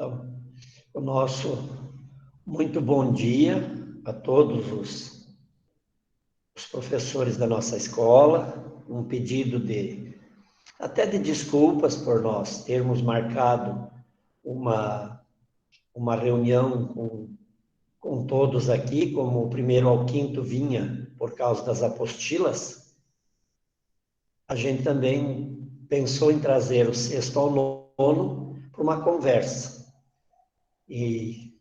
Então, o nosso muito bom dia a todos os professores da nossa escola, um pedido até de desculpas por nós termos marcado uma reunião com todos aqui, como o primeiro ao quinto vinha por causa das apostilas. A gente também pensou em trazer o sexto ao nono para uma conversa. E,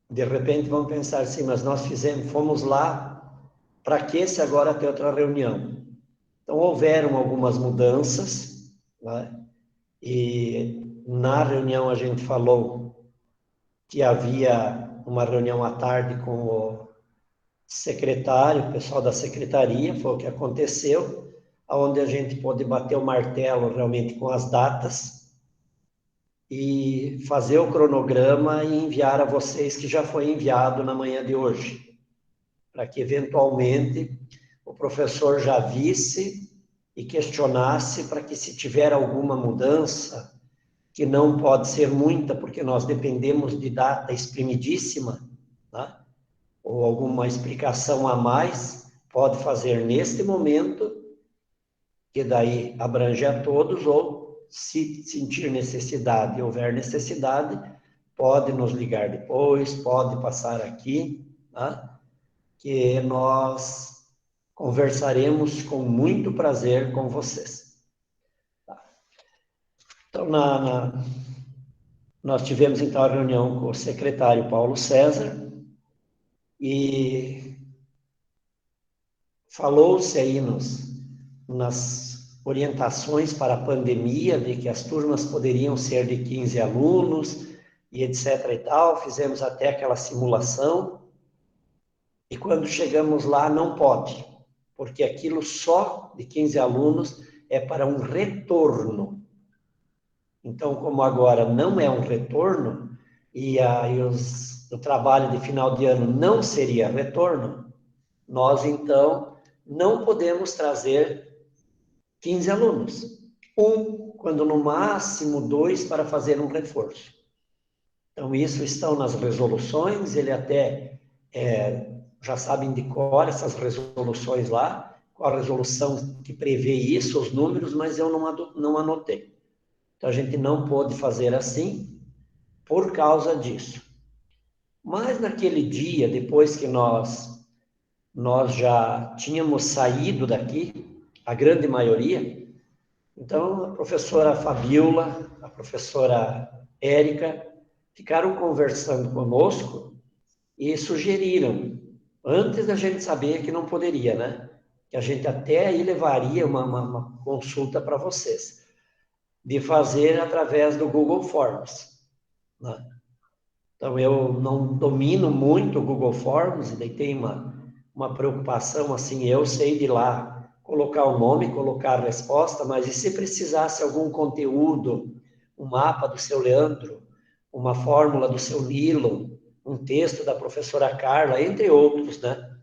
de repente, vamos pensar assim, mas nós fomos lá, para que se agora ter outra reunião? Então, houveram algumas mudanças, né? E na reunião a gente falou que havia uma reunião à tarde com o secretário, o pessoal da secretaria, foi o que aconteceu, onde a gente pôde bater o martelo realmente com as datas e fazer o cronograma e enviar a vocês, que já foi enviado na manhã de hoje, para que eventualmente o professor já visse e questionasse, para que se tiver alguma mudança, que não pode ser muita, porque nós dependemos de data exprimidíssima, né? Ou alguma explicação a mais, pode fazer neste momento, que daí abrange a todos, ou se sentir necessidade, houver necessidade, pode nos ligar depois, pode passar aqui, tá? Que nós conversaremos com muito prazer com vocês. Tá? Então, nós tivemos então a reunião com o secretário Paulo César e falou-se aí nas orientações para a pandemia, de que as turmas poderiam ser de 15 alunos e etc e tal, fizemos até aquela simulação, e quando chegamos lá não pode, porque aquilo só de 15 alunos é para um retorno. Então, como agora não é um retorno, e o trabalho de final de ano não seria retorno, nós então não podemos trazer 15 alunos. Quando no máximo 2, para fazer um reforço. Então, isso estão nas resoluções, ele até já sabem de cor essas resoluções lá, qual a resolução que prevê isso, os números, mas eu não anotei. Então, a gente não pôde fazer assim por causa disso. Mas naquele dia, depois que nós já tínhamos saído daqui, a grande maioria, então a professora Fabiola, a professora Érica, ficaram conversando conosco e sugeriram, antes da gente saber que não poderia, né? Que a gente até aí levaria uma consulta para vocês, de fazer através do Google Forms, né? Então, eu não domino muito o Google Forms, e daí tem uma preocupação, assim, eu sei de lá colocar o nome, colocar a resposta, mas e se precisasse algum conteúdo, um mapa do seu Leandro, uma fórmula do seu Nilo, um texto da professora Carla, entre outros, né?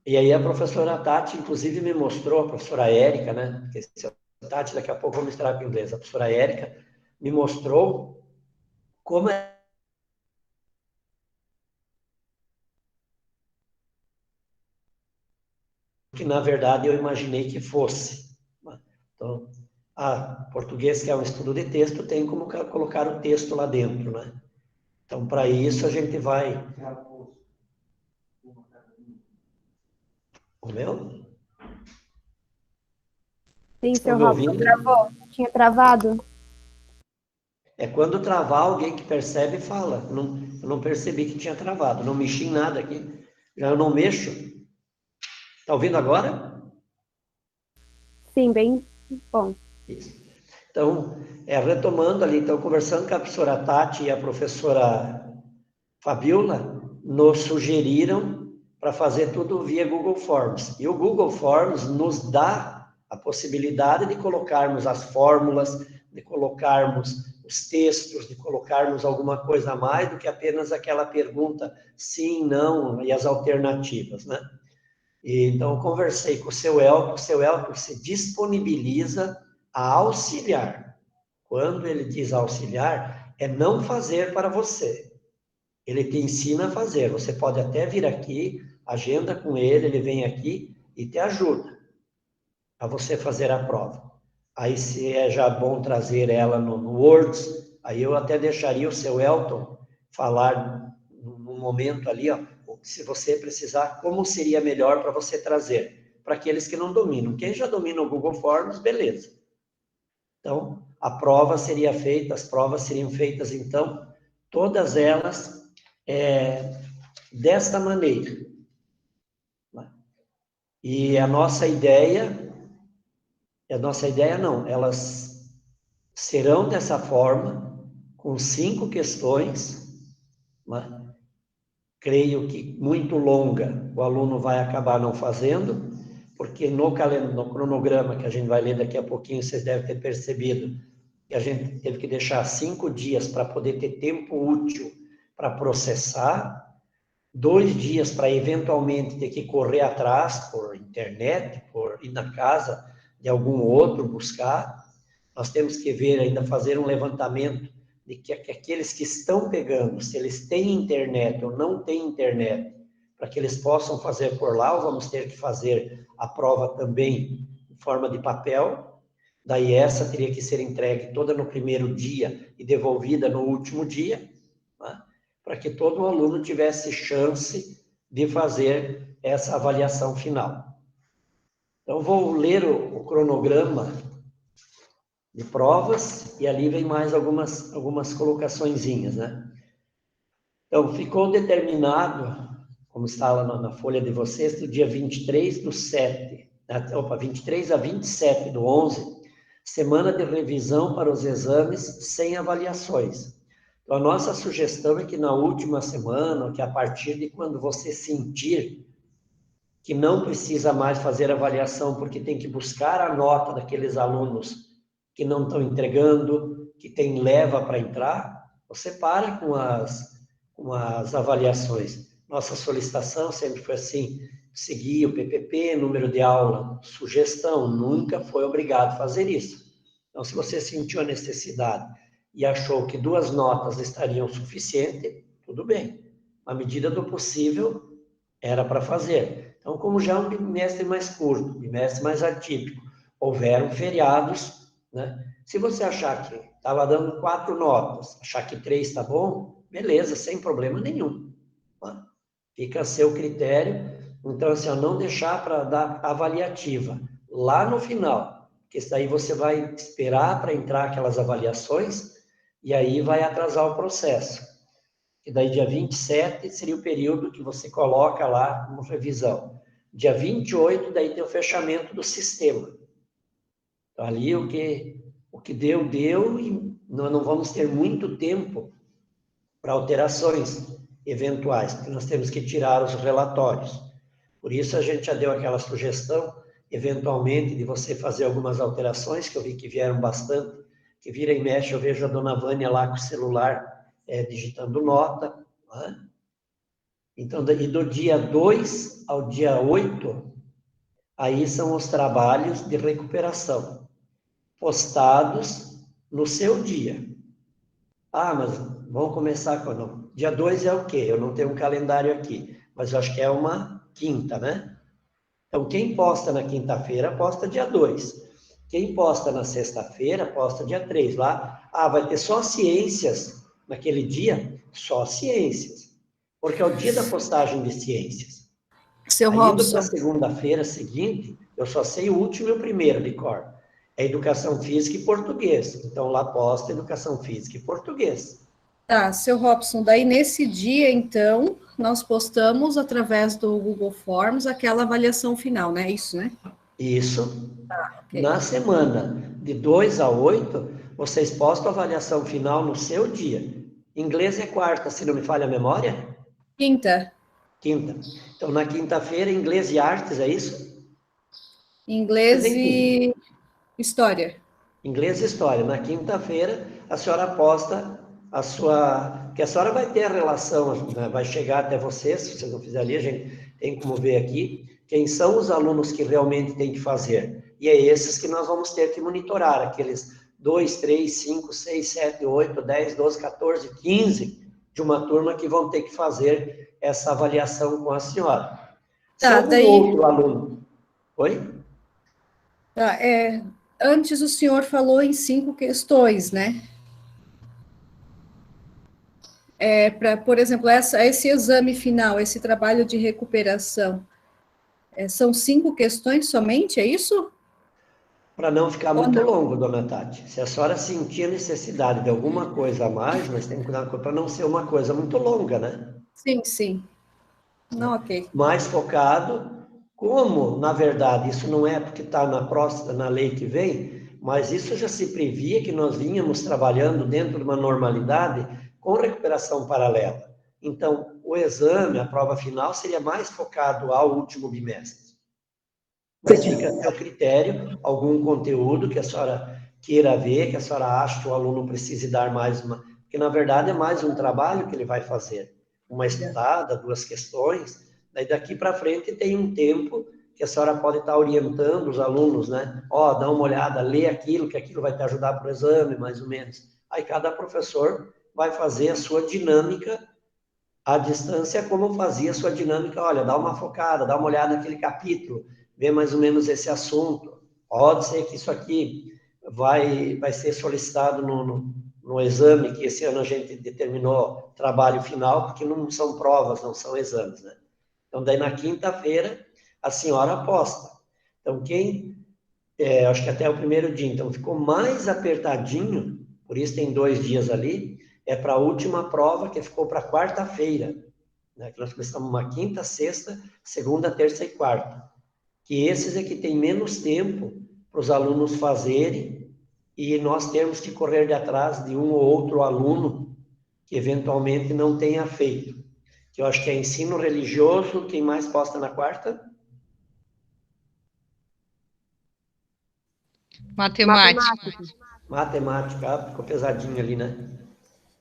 E aí a professora Tati, inclusive, me mostrou, a professora Érica, né? Porque se a Tati, daqui a pouco eu vou misturar com o inglês, a professora Érica me mostrou como que, na verdade, eu imaginei que fosse. Então, português, que é um estudo de texto, tem como colocar o texto lá dentro, né? Então, para isso, a gente vai... O meu? Sim, Estão seu me Robson, ouvindo? travou? Tinha travado? É quando travar, alguém que percebe fala. Eu não percebi que tinha travado, não mexi em nada aqui. Já eu não mexo. Está ouvindo agora? Sim, bem bom. Isso. Então, retomando ali, então, conversando com a professora Tati e a professora Fabiola, nos sugeriram para fazer tudo via Google Forms. E o Google Forms nos dá a possibilidade de colocarmos as fórmulas, de colocarmos os textos, de colocarmos alguma coisa a mais do que apenas aquela pergunta sim, não e as alternativas, né? E, então, conversei com o seu Elton se disponibiliza a auxiliar. Quando ele diz auxiliar, é não fazer para você. Ele te ensina a fazer. Você pode até vir aqui, agenda com ele, ele vem aqui e te ajuda a você fazer a prova. Aí, se é já bom trazer ela no Words, aí eu até deixaria o seu Elton falar no momento ali, ó, se você precisar, como seria melhor para você trazer, para aqueles que não dominam. Quem já domina o Google Forms, beleza. Então, a prova seria feita, as provas seriam feitas, então, todas elas desta maneira. E a nossa ideia não, elas serão dessa forma, com 5 questões, né? Creio que muito longa o aluno vai acabar não fazendo, porque no cronograma que a gente vai ler daqui a pouquinho, vocês devem ter percebido que a gente teve que deixar 5 dias para poder ter tempo útil para processar, 2 dias para eventualmente ter que correr atrás por internet, por ir na casa de algum outro buscar. Nós temos que ver ainda, fazer um levantamento de que aqueles que estão pegando, se eles têm internet ou não têm internet, para que eles possam fazer por lá, ou vamos ter que fazer a prova também em forma de papel. Daí essa teria que ser entregue toda no primeiro dia e devolvida no último dia, né? Para que todo aluno tivesse chance de fazer essa avaliação final. Então, vou ler o cronograma de provas, e ali vem mais algumas colocaçõeszinhas, né? Então, ficou determinado, como está lá na folha de vocês, do dia 23 a 27 do 11, semana de revisão para os exames sem avaliações. Então, a nossa sugestão é que na última semana, que a partir de quando você sentir que não precisa mais fazer avaliação, porque tem que buscar a nota daqueles alunos que não estão entregando, que tem leva para entrar, você para com as avaliações. Nossa solicitação sempre foi assim, seguir o PPP, número de aula, sugestão, nunca foi obrigado a fazer isso. Então, se você sentiu a necessidade e achou que 2 notas estariam suficientes, tudo bem. À medida do possível, era para fazer. Então, como já é um bimestre mais curto, bimestre mais atípico, houveram feriados, né? Se você achar que estava dando 4 notas, achar que 3 está bom, beleza, sem problema nenhum. Tá? Fica a seu critério. Então, assim, não deixar para dar avaliativa lá no final, porque isso daí você vai esperar para entrar aquelas avaliações e aí vai atrasar o processo. E daí dia 27 seria o período que você coloca lá como revisão. Dia 28, daí tem o fechamento do sistema. Então, ali o que deu, e nós não vamos ter muito tempo para alterações eventuais, porque nós temos que tirar os relatórios. Por isso a gente já deu aquela sugestão, eventualmente, de você fazer algumas alterações, que eu vi que vieram bastante, que vira e mexe, eu vejo a dona Vânia lá com o celular digitando nota, né? Então, e do dia 2 ao dia 8, aí são os trabalhos de recuperação, postados no seu dia. Ah, mas vamos começar com... Não. Dia 2 é o quê? Eu não tenho um calendário aqui, mas eu acho que é uma quinta, né? Então, quem posta na quinta-feira, posta dia 2. Quem posta na sexta-feira, posta dia 3. Lá, vai ter só ciências naquele dia? Só ciências. Porque é o dia da postagem de ciências. Seu Aí, indo para a Robson. segunda-feira seguinte, eu só sei o último e o primeiro de cor. É educação física e português. Então, lá posta educação física e português. Tá, seu Robson, daí nesse dia, então, nós postamos através do Google Forms aquela avaliação final, né? Isso, né? Isso. Okay. Na semana de 2 a 8, vocês postam a avaliação final no seu dia. Inglês é quarta, se não me falha a memória? Quinta. Quinta. Então, na quinta-feira, inglês e artes, é isso? Inglês e história. Inglês e história. Na quinta-feira, a senhora posta a sua... que a senhora vai ter a relação, né? Vai chegar até vocês, se vocês não fizerem ali, a gente tem como ver aqui, quem são os alunos que realmente tem que fazer. E é esses que nós vamos ter que monitorar, aqueles 2, 3, 5, 6, 7, 8, 10, 12, 14, 15 de uma turma que vão ter que fazer essa avaliação com a senhora. Se Tá, algum daí, outro aluno... Oi? tá, antes o senhor falou em 5 questões, né? Por exemplo, esse exame final, esse trabalho de recuperação, são 5 questões somente, é isso? Para não ficar Ou muito não? longo, dona Tati. Se a senhora sentir a necessidade de alguma coisa a mais, mas tem que cuidar para não ser uma coisa muito longa, né? Sim, sim. Não, ok. Mais focado, como, na verdade, isso não é porque está na lei que vem, mas isso já se previa que nós vínhamos trabalhando dentro de uma normalidade com recuperação paralela. Então, o exame, a prova final, seria mais focado ao último bimestre. Mas fica a seu critério algum conteúdo que a senhora queira ver, que a senhora acha que o aluno precise dar mais uma... Porque, na verdade, é mais um trabalho que ele vai fazer. Uma estudada, 2 questões, daí daqui para frente tem um tempo que a senhora pode estar orientando os alunos, né? Ó, dá uma olhada, lê aquilo, que aquilo vai te ajudar para o exame, mais ou menos. Aí cada professor vai fazer a sua dinâmica à distância, como fazia a sua dinâmica, olha, dá uma focada, dá uma olhada naquele capítulo, vê mais ou menos esse assunto. Pode ser que isso aqui vai ser solicitado no exame, que esse ano a gente determinou trabalho final, porque não são provas, não são exames, né? Então, daí na quinta-feira, a senhora aposta. Então, acho que até o primeiro dia, então ficou mais apertadinho, por isso tem 2 dias ali, é para a última prova, que ficou para quarta-feira, né? Que nós começamos uma quinta, sexta, segunda, terça e quarta. Que esses é que tem menos tempo para os alunos fazerem e nós temos que correr de atrás de um ou outro aluno que eventualmente não tenha feito. Que eu acho que é ensino religioso, quem mais posta na quarta? Matemática. Matemática, ficou pesadinho ali, né?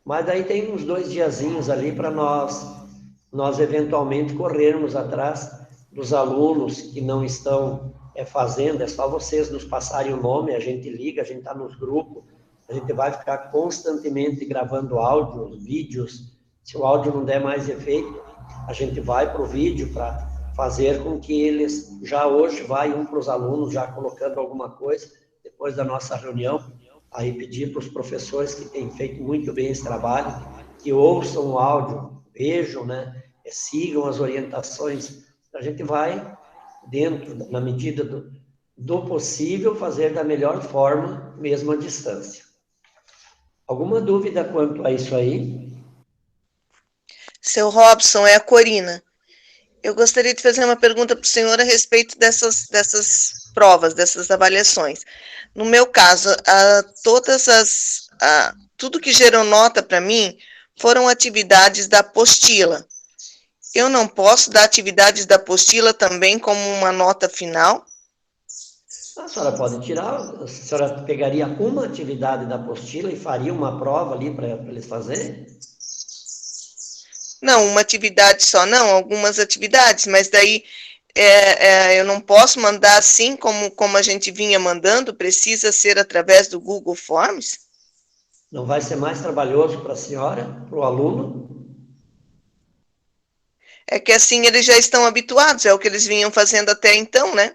Mas daí tem uns 2 diazinhos ali para nós eventualmente corrermos atrás dos alunos que não estão fazendo, é só vocês nos passarem o nome, a gente liga, a gente está nos grupos, a gente vai ficar constantemente gravando áudios, vídeos, se o áudio não der mais efeito, a gente vai para o vídeo para fazer com que eles, já hoje vai um para os alunos, já colocando alguma coisa, depois da nossa reunião, aí pedir para os professores que têm feito muito bem esse trabalho, que ouçam o áudio, vejam, né, sigam as orientações, a gente vai, dentro, na medida do possível, fazer da melhor forma, mesmo à distância. Alguma dúvida quanto a isso aí? Seu Robson, é a Corina. Eu gostaria de fazer uma pergunta para o senhor a respeito dessas provas, dessas avaliações. No meu caso, tudo que gerou nota para mim foram atividades da apostila. Eu não posso dar atividades da apostila também como uma nota final? A senhora pode tirar, a senhora pegaria uma atividade da apostila e faria uma prova ali para eles fazerem? Não, uma atividade só, não, algumas atividades, mas daí eu não posso mandar assim como a gente vinha mandando, precisa ser através do Google Forms? Não vai ser mais trabalhoso para a senhora, para o aluno? É que assim eles já estão habituados, é o que eles vinham fazendo até então, né?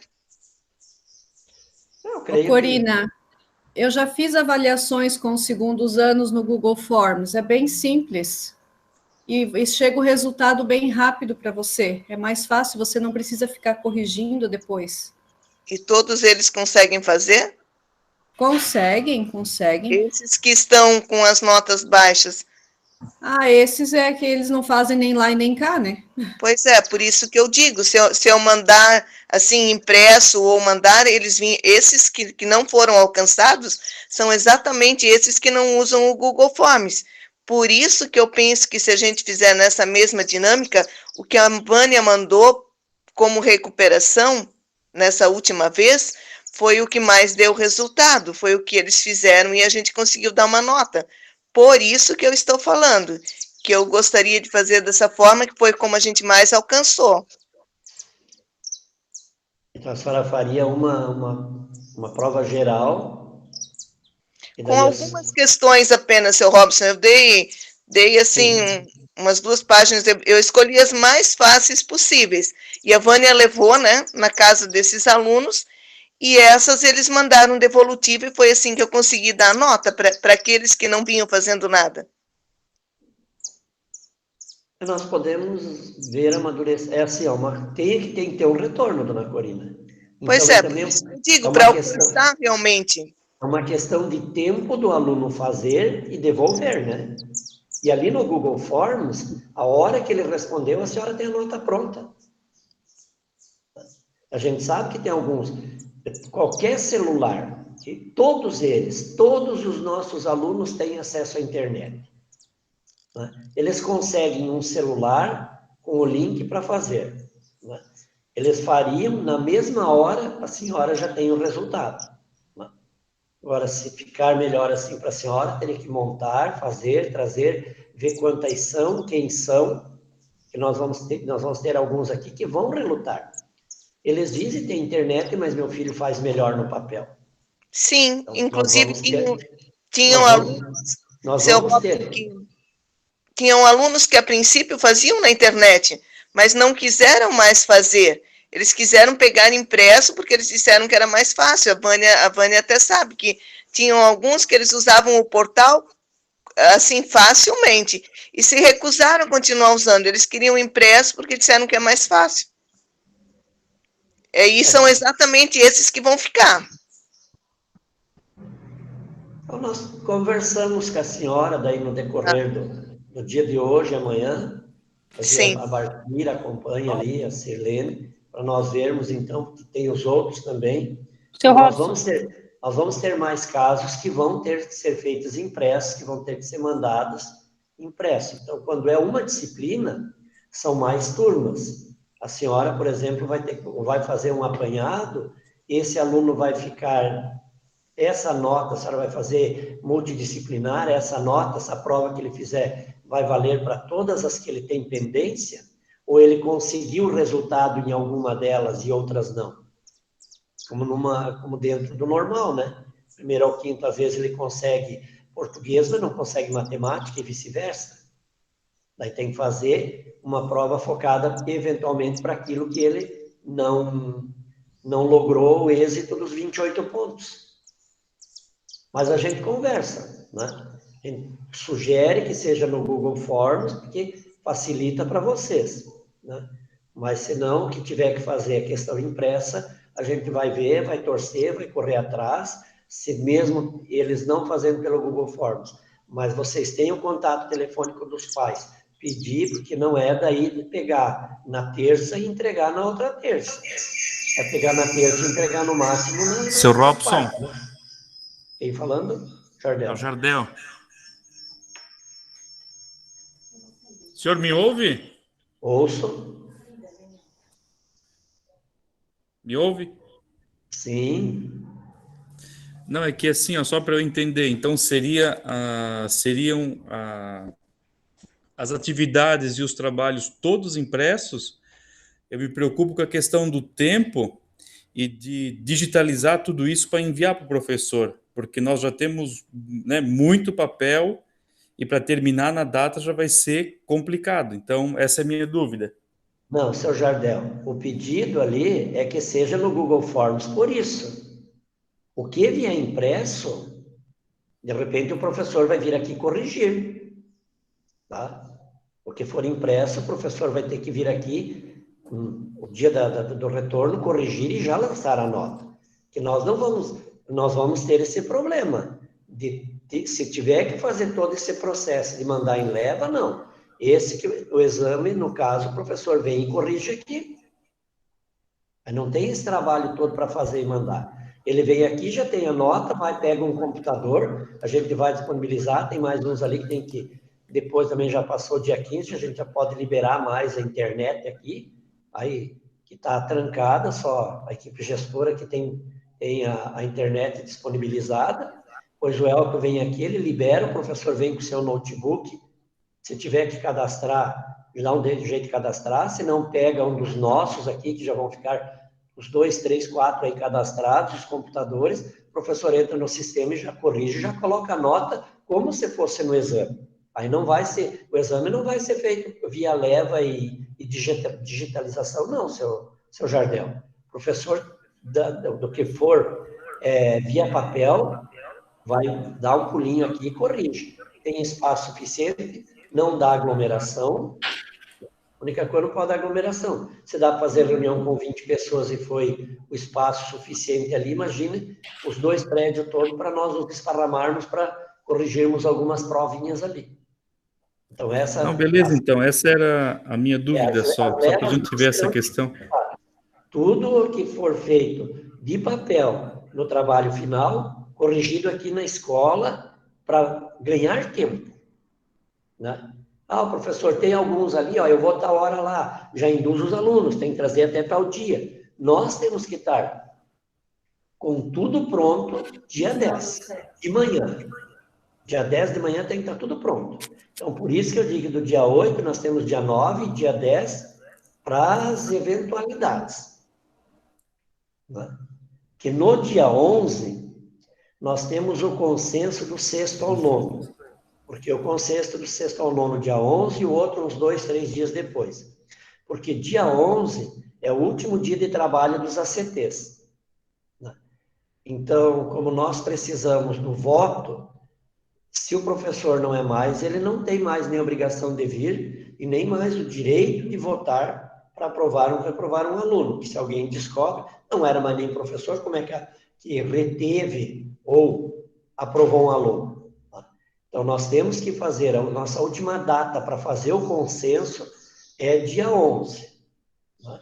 Eu Ô, creio Corina, eu já fiz avaliações com os segundos anos no Google Forms, é bem simples. E chega o resultado bem rápido para você. É mais fácil, você não precisa ficar corrigindo depois. E todos eles conseguem fazer? Conseguem, conseguem. Esses que estão com as notas baixas. Ah, esses é que eles não fazem nem lá e nem cá, né? Pois é, por isso que eu digo, se eu mandar assim impresso ou mandar, esses que não foram alcançados são exatamente esses que não usam o Google Forms. Por isso que eu penso que se a gente fizer nessa mesma dinâmica, o que a Vânia mandou como recuperação nessa última vez foi o que mais deu resultado, foi o que eles fizeram e a gente conseguiu dar uma nota. Por isso que eu estou falando, que eu gostaria de fazer dessa forma, que foi como a gente mais alcançou. Então, a senhora faria uma prova geral? E Com daí algumas questões apenas, seu Robson, eu dei assim, umas 2 páginas, eu escolhi as mais fáceis possíveis, e a Vânia levou, né, na casa desses alunos, e essas eles mandaram devolutivo, e foi assim que eu consegui dar nota para aqueles que não vinham fazendo nada. Nós podemos ver amadurecer. É assim, ó, tem que ter um retorno, dona Corina. Pois Então, é, por também isso que eu digo, é para uma questão, alcançar realmente. é uma questão de tempo do aluno fazer e devolver, né? E ali no Google Forms, a hora que ele respondeu, a senhora tem a nota pronta. A gente sabe que tem alguns, qualquer celular, que todos eles, todos os nossos alunos têm acesso à internet. Né? Eles conseguem um celular com o link para fazer. Né? Eles fariam, na mesma hora, a senhora já tem o resultado. Né? Agora, se ficar melhor assim para a senhora, teria que montar, fazer, trazer, ver quantas são, quem são, que nós vamos ter alguns aqui que vão relutar. Eles dizem que tem internet, mas meu filho faz melhor no papel. Sim, Então, inclusive tinham nós alunos, seu vamos Robson, ter. tinham alunos que a princípio faziam na internet, mas não quiseram mais fazer. Eles quiseram pegar impresso porque eles disseram que era mais fácil. A Vânia até sabe que tinham alguns que eles usavam o portal assim facilmente e se recusaram a continuar usando. Eles queriam impresso porque disseram que é mais fácil. E são exatamente esses que vão ficar. Então, nós conversamos com a senhora daí no decorrer do dia de hoje, amanhã. Sim. A Bartira acompanha ali, a Sirlene, para nós vermos, então, que tem os outros também. Seu Então, Robson. nós vamos ter mais casos que vão ter que ser feitos impressos, que vão ter que ser mandados impressos. Então, quando é uma disciplina, são mais turmas. A senhora, por exemplo, vai fazer um apanhado, esse aluno vai ficar... Essa nota, a senhora vai fazer multidisciplinar, essa nota, essa prova que ele fizer, vai valer para todas as que ele tem pendência? Ou ele conseguiu o resultado em alguma delas e outras não? Como dentro do normal, né? Primeiro ao quinto, às vezes, ele consegue português, mas não consegue matemática e vice-versa. Daí tem que fazer uma prova focada, eventualmente, para aquilo que ele não logrou o êxito dos 28 pontos. Mas a gente conversa, né? A gente sugere que seja no Google Forms, porque facilita para vocês, né? Mas se não, o que tiver que fazer a questão impressa, a gente vai ver, vai torcer, vai correr atrás, se mesmo eles não fazendo pelo Google Forms, mas vocês têm o contato telefônico dos pais, pedir, porque não é daí de pegar na terça e entregar na outra terça. É pegar na terça e entregar no máximo na Seu Robson. Quarta, né? Quem falando? Jardel. É o Jardel. O senhor me ouve? Ouço. Me ouve? Sim. Não, é que assim, ó, só para eu entender, então seriam as atividades e os trabalhos todos impressos. Eu me preocupo com a questão do tempo e de digitalizar tudo isso para enviar para o professor, porque nós já temos, né, muito papel e para terminar na data já vai ser complicado. Então, essa é a minha dúvida. Não, seu Jardel, o pedido ali é que seja no Google Forms por isso. O que vier impresso, de repente o professor vai vir aqui corrigir, tá? O que for impresso, o professor vai ter que vir aqui o dia do retorno, corrigir e já lançar a nota. Que nós vamos ter esse problema se tiver que fazer todo esse processo de mandar em leva, não. O exame, no caso, o professor vem e corrige aqui. Mas não tem esse trabalho todo para fazer e mandar. Ele vem aqui, já tem a nota, pega um computador, a gente vai disponibilizar, tem mais uns ali que tem que... Depois também já passou dia 15, a gente já pode liberar mais a internet aqui, aí que está trancada, só a equipe gestora que tem a internet disponibilizada. Pois o Elco vem aqui, ele libera, o professor vem com o seu notebook, se tiver que cadastrar, dá um jeito de cadastrar, se não pega um dos nossos aqui, que já vão ficar os 2, 3, 4 aí cadastrados, os computadores, o professor entra no sistema e já corrige, já coloca a nota como se fosse no exame. Aí não vai ser, o exame não vai ser feito via leva e digitalização, não, seu Jardel. O professor do que for via papel, vai dar um pulinho aqui e corrige. Tem espaço suficiente, não dá aglomeração. A única coisa, não pode dar aglomeração. Se dá para fazer reunião com 20 pessoas e foi o espaço suficiente ali, imagine os 2 prédios todos para nós nos esparramarmos para corrigirmos algumas provinhas ali. Então, essa... Não, beleza, então, essa era a minha dúvida só para a gente ver essa questão. Tudo que for feito de papel no trabalho final, corrigido aqui na escola para ganhar tempo, né? O professor, tem alguns ali, eu vou tal hora lá, já induz os alunos, tem que trazer até tal dia. Nós temos que estar com tudo pronto dia 10, de manhã. Dia 10 de manhã tem que estar tudo pronto. Então, por isso que eu digo do dia 8, nós temos dia 9, dia 10, para as eventualidades. Né? Que no dia 11, nós temos o consenso do 6º ao 9º. Porque o consenso do 6º ao 9º dia 11 e o outro uns 2, 3 dias depois. Porque dia 11 é o último dia de trabalho dos ACTs. Né? Então, como nós precisamos do voto, se o professor não é mais, ele não tem mais nem obrigação de vir e nem mais o direito de votar para aprovar ou reprovar um aluno. Que se alguém descobre, não era mais nem professor, como é que reteve ou aprovou um aluno? Então, nós temos que fazer, a nossa última data para fazer o consenso é dia 11. Né?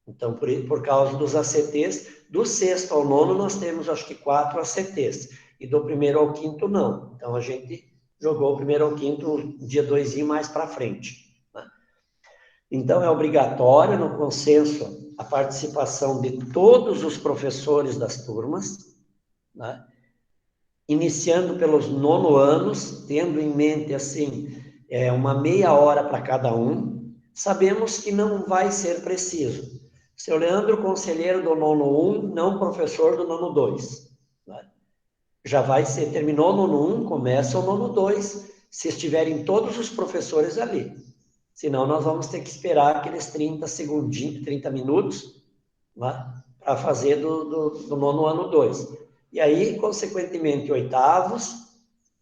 Então, por causa dos ACTs, do 6º ao 9º, nós temos, acho que, 4 ACTs. E do 1º ao 5º, não. Então, a gente jogou o 1º ao 5º, dia 2 mais para frente. Né? Então, é obrigatório no consenso a participação de todos os professores das turmas, né? Iniciando pelos 9º anos, tendo em mente, assim, uma meia hora para cada um. Sabemos que não vai ser preciso. Seu Leandro, conselheiro do 9º 1, não professor do 9º 2. Né? Já vai ser, terminou o 9º 1, começa o 9º 2, se estiverem todos os professores ali. Senão, nós vamos ter que esperar aqueles 30 segundinhos, 30 minutos, né, para fazer do 9º ano 2. E aí, consequentemente, 8º,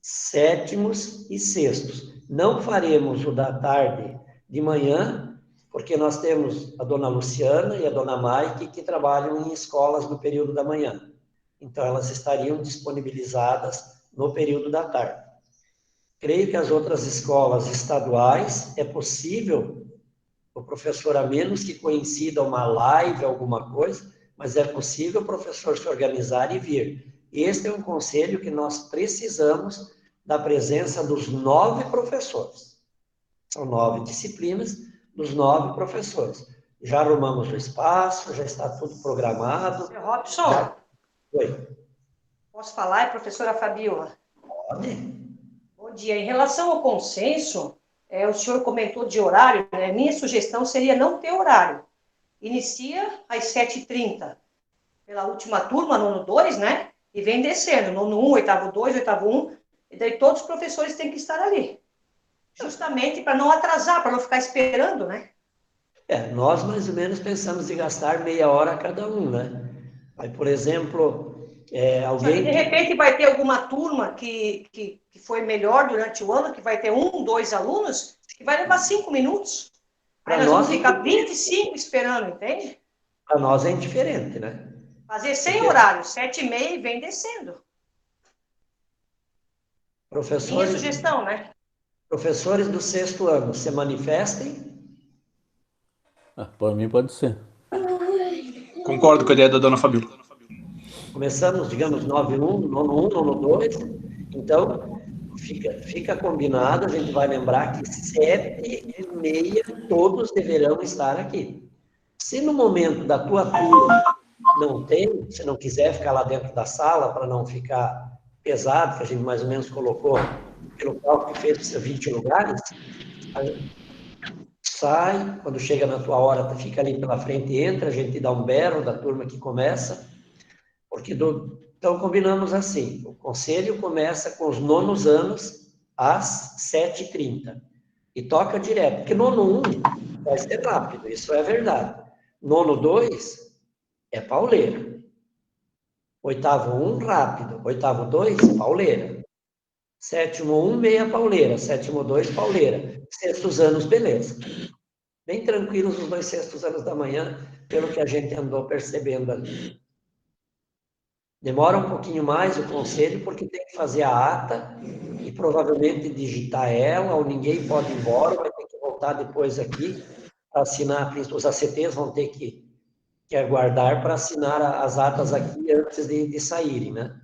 7º e 6º. Não faremos o da tarde de manhã, porque nós temos a dona Luciana e a dona Maike que trabalham em escolas no período da manhã. Então, elas estariam disponibilizadas no período da tarde. Creio que as outras escolas estaduais é possível, o professor, a menos que coincida uma live, alguma coisa, mas é possível o professor se organizar e vir. Este é um conselho que nós precisamos da presença dos 9 professores. São 9 disciplinas, dos 9 professores. Já arrumamos o espaço, já está tudo programado. Seu Robson, Oi. Posso falar? É professora Fabiola. Pode. Bom dia. Em relação ao consenso, o senhor comentou de horário, né? Minha sugestão seria não ter horário. Inicia às 7h30, pela última turma, nono 2, né? E vem descendo, nono 1, oitavo 2, oitavo 1, e daí todos os professores têm que estar ali. Justamente para não atrasar, para não ficar esperando, né? Nós mais ou menos pensamos em gastar meia hora cada um, né? Aí, por exemplo, alguém... De repente vai ter alguma turma que foi melhor durante o ano, que vai ter 1, 2 alunos, que vai levar 5 minutos. Aí nós vamos ficar 25 esperando, entende? Para nós é indiferente, né? Fazer sem horário, 7h30 e vem descendo. Professores, minha sugestão, né? Professores do 6º ano, se manifestem? Para mim pode ser. Concordo com a ideia da dona Fabiola. Começamos, digamos, 9-1, nono 1, nono 2. Então, fica combinado, a gente vai lembrar que 7h30 todos deverão estar aqui. Se no momento da tua turma não tem, se não quiser ficar lá dentro da sala para não ficar pesado, que a gente mais ou menos colocou pelo cálculo que fez para 20 lugares, sai, quando chega na tua hora, tu fica ali pela frente, entra, a gente dá um berro da turma que começa, porque então combinamos assim, o conselho começa com os nonos anos às 7h30, e toca direto, porque nono 1 vai ser rápido, isso é verdade. Nono 2 é pauleira. Oitavo 1, rápido. Oitavo 2, pauleira. Sétimo 1, meia pauleira. Sétimo 2, pauleira. Sextos anos, beleza. Bem tranquilos os 2 sextos anos da manhã, pelo que a gente andou percebendo ali. Demora um pouquinho mais o conselho, porque tem que fazer a ata e provavelmente digitar ela, ou ninguém pode ir embora, vai ter que voltar depois aqui para assinar. Os ACTs vão ter que aguardar para assinar as atas aqui antes de saírem, né?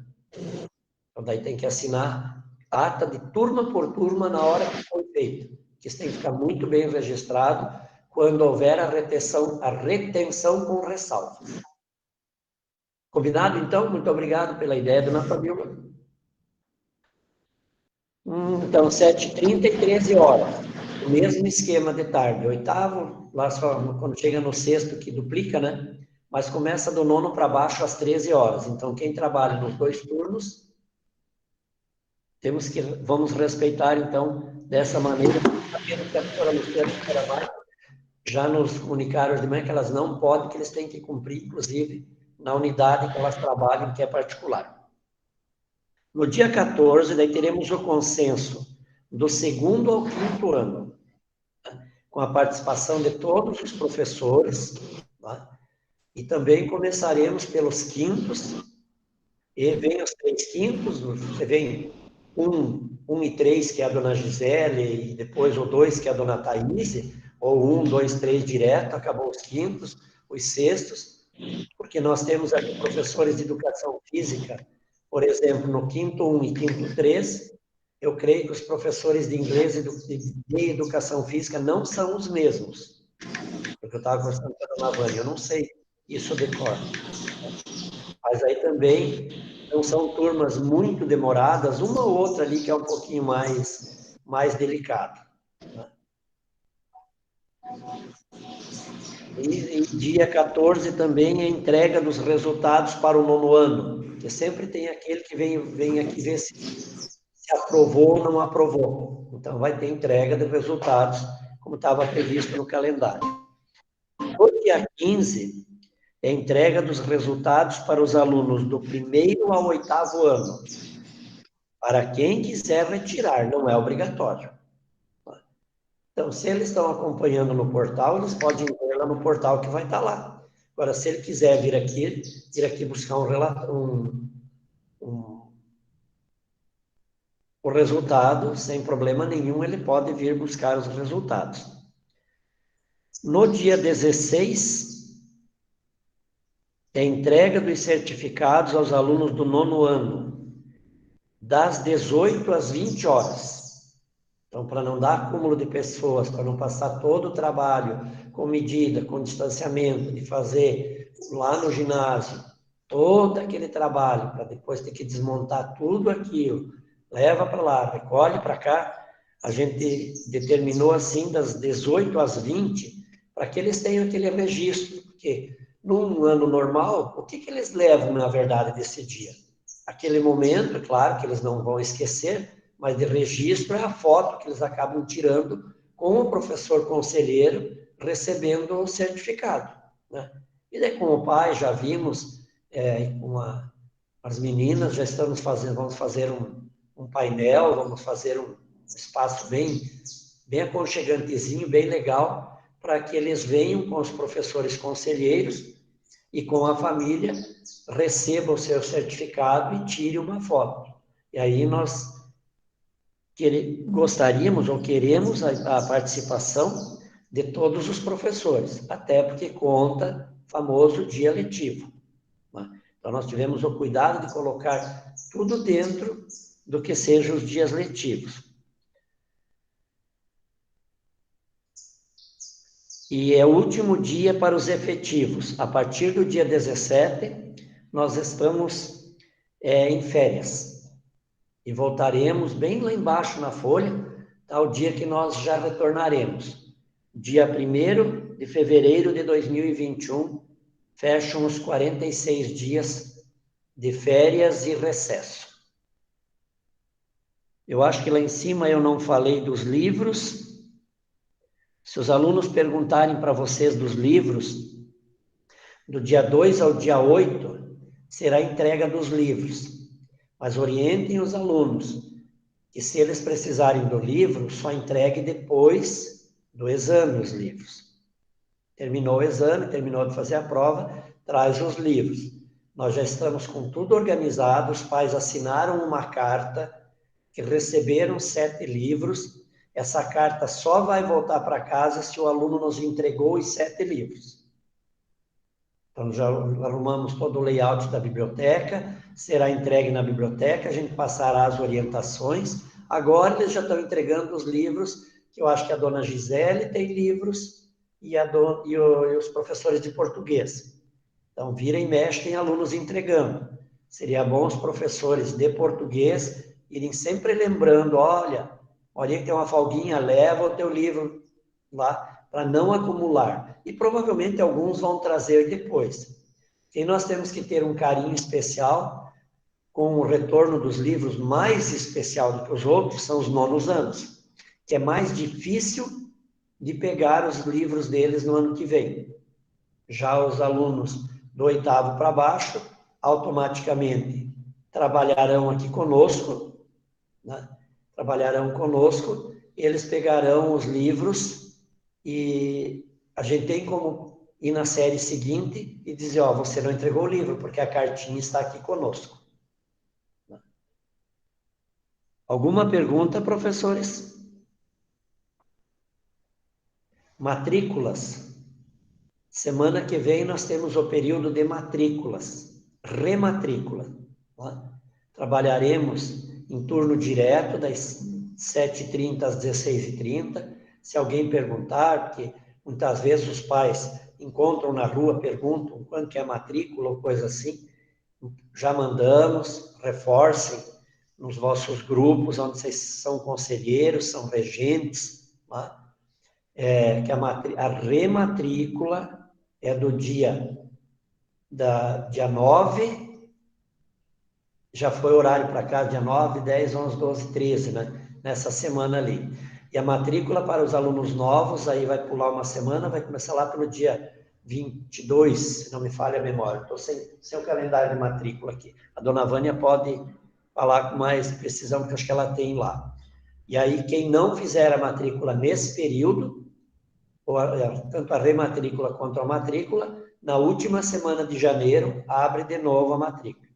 Então, daí tem que assinar ata de turma por turma na hora que foi feito. Isso tem que ficar muito bem registrado quando houver a retenção com ressalvas. Combinado, então? Muito obrigado pela ideia, dona Fabíola. Então, 7h30 e 13 horas. O mesmo esquema de tarde. Oitavo, lá só quando chega no sexto, que duplica, né? Mas começa do nono para baixo às 13 horas. Então, quem trabalha nos 2 turnos, vamos respeitar, então, dessa maneira. Sabendo que a doutora Luciana e a doutora Marta já nos comunicaram de manhã que elas não podem, que eles têm que cumprir, inclusive, na unidade que elas trabalham, que é particular. No dia 14, daí teremos o consenso do 2º ao 5º ano, né? Com a participação de todos os professores, né? E também começaremos pelos quintos, e vem os 3 quintos, você vem 1 e 3, que é a dona Gisele, e depois o 2, que é a dona Thaís, ou 1, 2, 3 direto, acabou os quintos, os sextos, porque nós temos aqui professores de educação física, por exemplo, no quinto 1 e quinto 3, eu creio que os professores de inglês e de educação física não são os mesmos. Porque eu estava conversando com a dona Vânia, eu não sei isso de cor. Mas aí também não são turmas muito demoradas, uma ou outra ali que é um pouquinho mais delicado. Né? E dia 14 também é a entrega dos resultados para o nono ano, porque sempre tem aquele que vem aqui ver se aprovou ou não aprovou. Então, vai ter entrega de resultados, como estava previsto no calendário. No dia 15, é a entrega dos resultados para os alunos do 1º ao 8º ano. Para quem quiser retirar, não é obrigatório. Então, se eles estão acompanhando no portal, eles podem ver lá no portal que vai estar lá. Agora, se ele quiser vir aqui buscar o resultado, sem problema nenhum, ele pode vir buscar os resultados. No dia 16, é a entrega dos certificados aos alunos do nono ano, das 18 às 20 horas. Então, para não dar acúmulo de pessoas, para não passar todo o trabalho com medida, com distanciamento, de fazer lá no ginásio, todo aquele trabalho, para depois ter que desmontar tudo aquilo, leva para lá, recolhe para cá, a gente determinou assim das 18 às 20, para que eles tenham aquele registro, porque num ano normal, o que eles levam, na verdade, desse dia? Aquele momento, é claro que eles não vão esquecer, mas de registro é a foto que eles acabam tirando com o professor conselheiro recebendo o certificado, né? E daí com o pai já vimos, com as meninas já vamos fazer um painel, vamos fazer um espaço bem aconchegantezinho, bem legal, para que eles venham com os professores conselheiros e com a família, recebam o seu certificado e tire uma foto. E aí nós gostaríamos ou queremos a participação de todos os professores, até porque conta o famoso dia letivo. Né? Então, nós tivemos o cuidado de colocar tudo dentro do que sejam os dias letivos. E é o último dia para os efetivos. A partir do dia 17, nós estamos em férias. E voltaremos bem lá embaixo na folha, tá, o dia que nós já retornaremos. dia 1º de fevereiro de 2021, fecham os 46 dias de férias e recesso. Eu acho que lá em cima eu não falei dos livros. Se os alunos perguntarem para vocês dos livros, do dia 2 ao dia 8, será a entrega dos livros. Mas orientem os alunos que, se eles precisarem do livro, só entregue depois do exame os livros. Terminou o exame, terminou de fazer a prova, traz os livros. Nós já estamos com tudo organizado, os pais assinaram uma carta que receberam 7 livros. Essa carta só vai voltar para casa se o aluno nos entregou os 7 livros. Então, já arrumamos todo o layout da biblioteca, será entregue na biblioteca, a gente passará as orientações. Agora eles já estão entregando os livros, que eu acho que a dona Gisele tem livros, e os professores de português. Então, vira e mexe, tem alunos entregando. Seria bom os professores de português irem sempre lembrando, olha que tem uma folguinha, leva o teu livro lá, para não acumular. E provavelmente alguns vão trazer depois. E nós temos que ter um carinho especial com o retorno dos livros, mais especial do que os outros, são os 9º anos, que é mais difícil de pegar os livros deles no ano que vem. Já os alunos do 8º para baixo, automaticamente trabalharão aqui conosco, né? Trabalharão conosco, eles pegarão os livros e a gente tem como ir na série seguinte e dizer, ó, você não entregou o livro, porque a cartinha está aqui conosco. Alguma pergunta, professores? Matrículas. Semana que vem nós temos o período de matrículas, rematrícula. Tá? Trabalharemos em turno direto, das 7h30 às 16h30. Se alguém perguntar, porque muitas vezes os pais encontram na rua, perguntam quanto que é a matrícula ou coisa assim, já mandamos, reforcem nos vossos grupos, onde vocês são conselheiros, são regentes, tá? Que a rematrícula é do dia 9, já foi horário para cá, dia 9, 10, 11, 12, 13, né? Nessa semana ali. E a matrícula para os alunos novos, aí vai pular uma semana, vai começar lá pelo dia 22, se não me falha a memória. Estou sem o calendário de matrícula aqui. A dona Vânia pode falar com mais precisão, porque eu acho que ela tem lá. E aí, quem não fizer a matrícula nesse período, tanto a rematrícula quanto a matrícula, na última semana de janeiro, abre de novo a matrícula.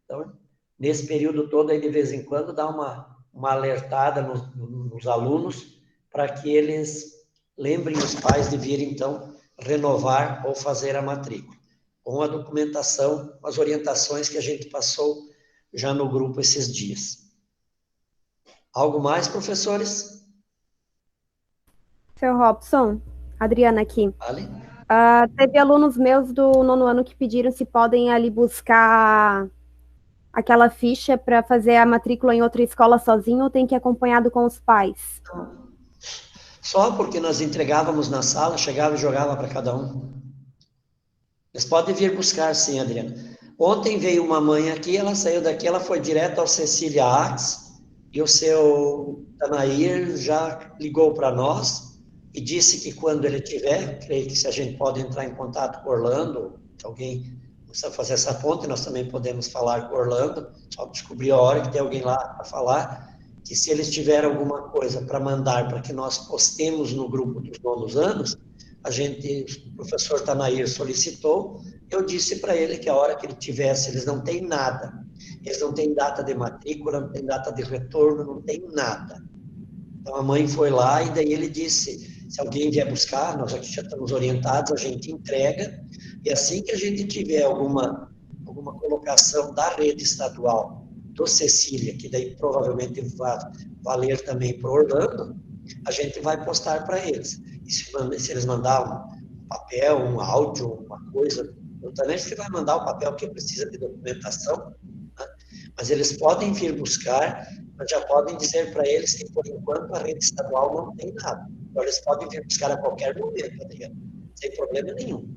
Então, nesse período todo, aí, de vez em quando, dá uma alertada nos alunos, para que eles lembrem os pais de vir, então, renovar ou fazer a matrícula, com a documentação, as orientações que a gente passou já no grupo esses dias. Algo mais, professores? Seu Robson, Adriana aqui. Vale? Teve alunos meus do 9º ano que pediram se podem ali buscar aquela ficha para fazer a matrícula em outra escola sozinho ou tem que ir acompanhado com os pais? Só porque nós entregávamos na sala, chegava e jogava para cada um. Eles podem vir buscar, sim, Adriana. Ontem veio uma mãe aqui, ela saiu daqui, ela foi direto ao Cecília Arts, e o seu Tanair já ligou para nós e disse que quando ele tiver, creio que se a gente pode entrar em contato com Orlando, se alguém precisa fazer essa ponte, nós também podemos falar com Orlando, só descobrir a hora que tem alguém lá para falar, que se eles tiverem alguma coisa para mandar para que nós postemos no grupo dos 9º anos, o professor Tanair solicitou, eu disse para ele que a hora que ele tivesse, eles não têm nada, eles não têm data de matrícula, não têm data de retorno, não tem nada. Então a mãe foi lá e daí ele disse, se alguém vier buscar, nós aqui já estamos orientados, a gente entrega, e assim que a gente tiver alguma colocação da rede estadual do Cecília, que daí provavelmente vai valer também para Orlando, a gente vai postar para eles. E se eles mandarem um papel, um áudio, uma coisa, eu também acho que vai mandar o papel que precisa de documentação, né? Mas eles podem vir buscar, mas já podem dizer para eles que, por enquanto, a rede estadual não tem nada. Então, eles podem vir buscar a qualquer momento, Adriana, sem problema nenhum.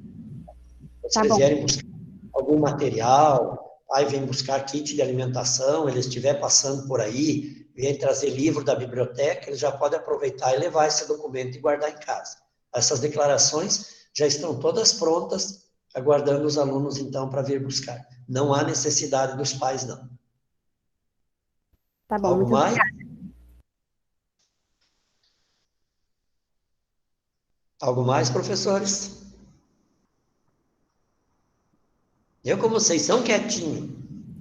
Se Tá eles bom. vierem buscar algum material, aí vem buscar kit de alimentação, eles estiver passando por aí, vem trazer livro da biblioteca, eles já podem aproveitar e levar esse documento e guardar em casa. Essas declarações já estão todas prontas, aguardando os alunos, então, para vir buscar. Não há necessidade dos pais, não. Tá bom, Algo muito mais? obrigada. Algo mais, professores? Como vocês são quietinhos.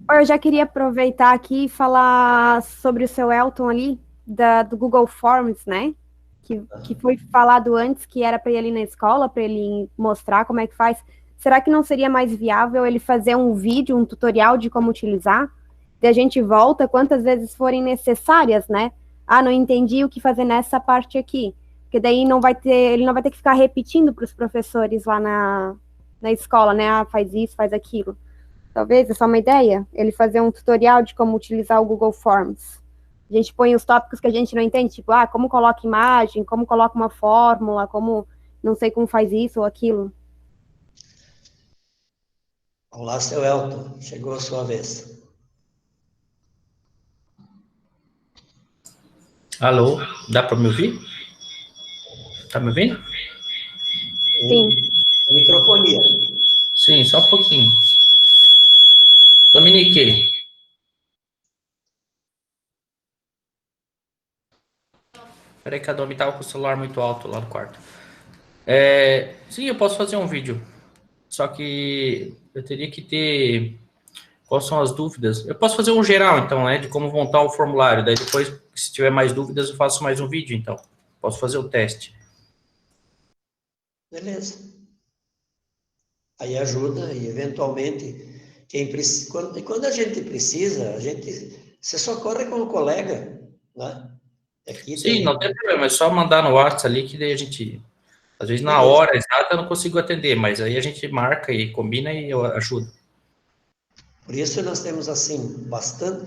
Eu já queria aproveitar aqui e falar sobre o seu Elton ali, do Google Forms, né? Que foi falado antes que era para ele ir na escola, para ele mostrar como é que faz. Será que não seria mais viável ele fazer um vídeo, um tutorial de como utilizar? E a gente volta quantas vezes forem necessárias, né? Ah, não entendi o que fazer nessa parte aqui. Porque daí ele não vai ter que ficar repetindo para os professores lá na escola, né? Ah, faz isso, faz aquilo. Talvez, é só uma ideia, ele fazer um tutorial de como utilizar o Google Forms. A gente põe os tópicos que a gente não entende, tipo, como coloca imagem, como coloca uma fórmula, como, não sei como faz isso ou aquilo. Olá, seu Elton, chegou a sua vez. Alô, dá para me ouvir? Tá me ouvindo? Sim. Microfonia. Sim, só um pouquinho. Dominique. Peraí que a Domi tava com o celular muito alto lá no quarto. Sim, eu posso fazer um vídeo. Só que eu teria que ter... Quais são as dúvidas? Eu posso fazer um geral, então, né? De como montar o formulário. Daí depois, se tiver mais dúvidas, eu faço mais um vídeo, então. Posso fazer o teste. Beleza. Aí ajuda e, eventualmente, quando a gente precisa, você socorre com o colega, né? Aqui Sim, não tem problema. É só mandar no WhatsApp ali que daí a gente... Às vezes, na hora exata, eu não consigo atender, mas aí a gente marca e combina e eu ajudo. Por isso nós temos, assim, bastante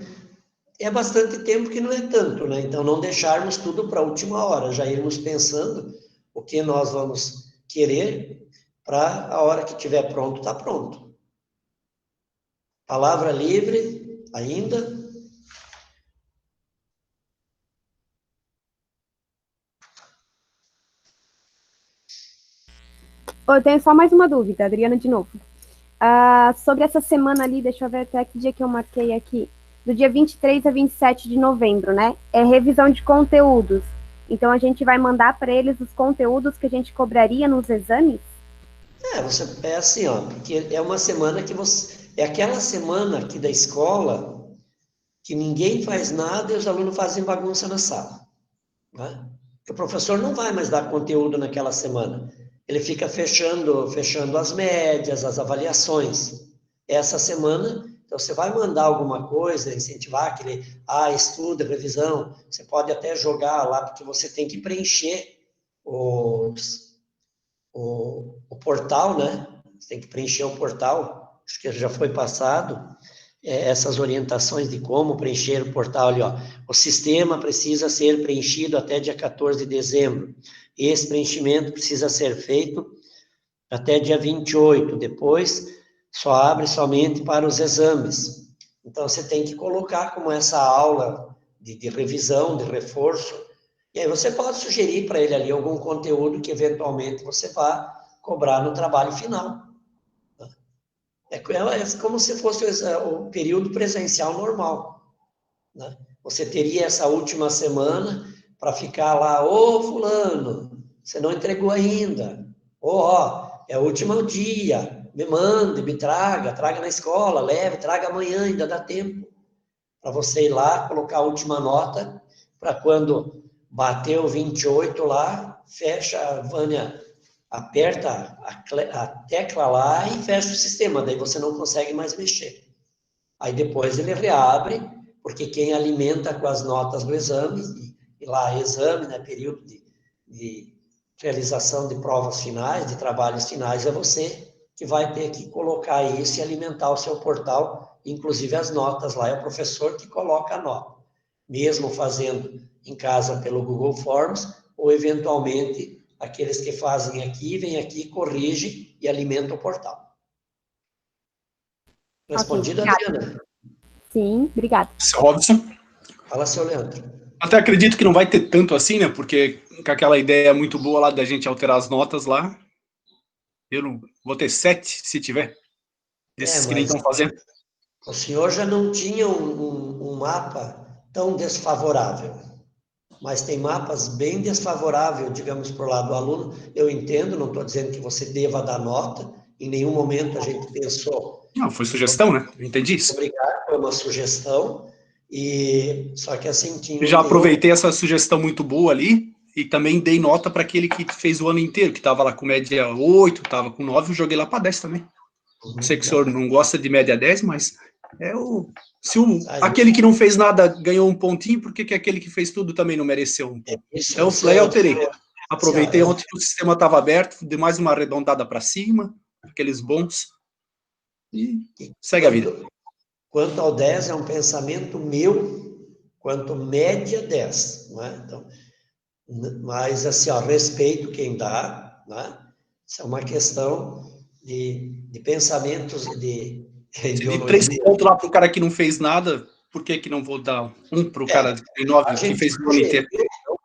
tempo que não é tanto, né? Então, não deixarmos tudo para a última hora, já irmos pensando o que nós vamos querer para a hora que estiver pronto, está pronto. Palavra livre, ainda. Eu tenho só mais uma dúvida, Adriana, de novo. Sobre essa semana ali, deixa eu ver até que dia que eu marquei aqui. Do dia 23 a 27 de novembro, né? É revisão de conteúdos. Então, a gente vai mandar para eles os conteúdos que a gente cobraria nos exames? É assim, ó, porque é uma semana que é aquela semana aqui da escola que ninguém faz nada e os alunos fazem bagunça na sala, né? O professor não vai mais dar conteúdo naquela semana. Ele fica fechando as médias, as avaliações. Essa semana, então você vai mandar alguma coisa, incentivar aquele, estuda, revisão, você pode até jogar lá, porque você tem que preencher o portal, né? Você tem que preencher o portal, acho que já foi passado, essas orientações de como preencher o portal ali, ó. O sistema precisa ser preenchido até dia 14 de dezembro. Esse preenchimento precisa ser feito até dia 28, depois só abre somente para os exames. Então, você tem que colocar como essa aula de revisão, de reforço, e aí você pode sugerir para ele ali algum conteúdo que eventualmente você vá cobrar no trabalho final. É como se fosse o período presencial normal, né? Você teria essa última semana para ficar lá, fulano, você não entregou ainda, é o último dia, me mande, me traga na escola, leve, traga amanhã, ainda dá tempo para você ir lá, colocar a última nota, para quando bater o 28 lá, fecha, a Vânia aperta a tecla lá e fecha o sistema, daí você não consegue mais mexer. Aí depois ele reabre, porque quem alimenta com as notas do exame, e lá exame, né, período de realização de provas finais, de trabalhos finais, é você que vai ter que colocar isso e alimentar o seu portal, inclusive as notas lá, é o professor que coloca a nota. Mesmo fazendo em casa pelo Google Forms, ou eventualmente aqueles que fazem aqui, vêm aqui, corrigem e alimentam o portal. Respondido, Ok, Adriana? Sim, obrigada. Seu Robson? Fala, seu Leandro. Até acredito que não vai ter tanto assim, né? Porque com aquela ideia muito boa lá da gente alterar as notas lá, eu não vou ter 7 se tiver. Esses que nem estão fazendo. O senhor já não tinha um mapa tão desfavorável, mas tem mapas bem desfavoráveis, digamos, para o lado do aluno. Eu entendo, não estou dizendo que você deva dar nota, em nenhum momento a gente pensou. Não, foi sugestão, né? Eu entendi isso. Obrigado, foi uma sugestão, e só que assim tinha. Já aproveitei essa sugestão muito boa ali e também dei nota para aquele que fez o ano inteiro, que estava lá com média 8, estava com 9, eu joguei lá para 10 também. Sei que o senhor não gosta de média 10, mas aquele que não fez nada ganhou um pontinho, por que aquele que fez tudo também não mereceu um ponto? Então, eu alterei. Aproveitei ontem que o sistema estava aberto, dei mais uma arredondada para cima, aqueles bons, e segue a vida. Quanto ao 10, é um pensamento meu, quanto média 10, não é? Então, mas, assim, ó, respeito quem dá, né? Isso é uma questão de pensamentos de ideologia. 3 pontos lá para o cara que não fez nada, por que não vou dar um para o cara que tem 9, que fez o ano inteiro?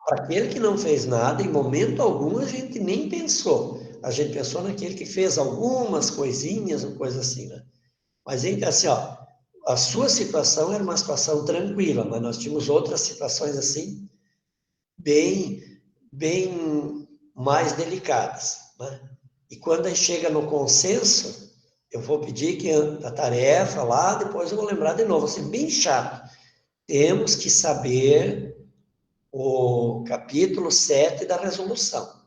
Para aquele que não fez nada, em momento algum, a gente nem pensou. A gente pensou naquele que fez algumas coisinhas, ou coisa assim, né? Mas, assim, ó, a sua situação era uma situação tranquila, mas nós tínhamos outras situações, assim, bem mais delicadas, né? E quando aí chega no consenso, eu vou pedir que a tarefa lá, depois eu vou lembrar de novo, assim, bem chato. Temos que saber o capítulo 7 da resolução.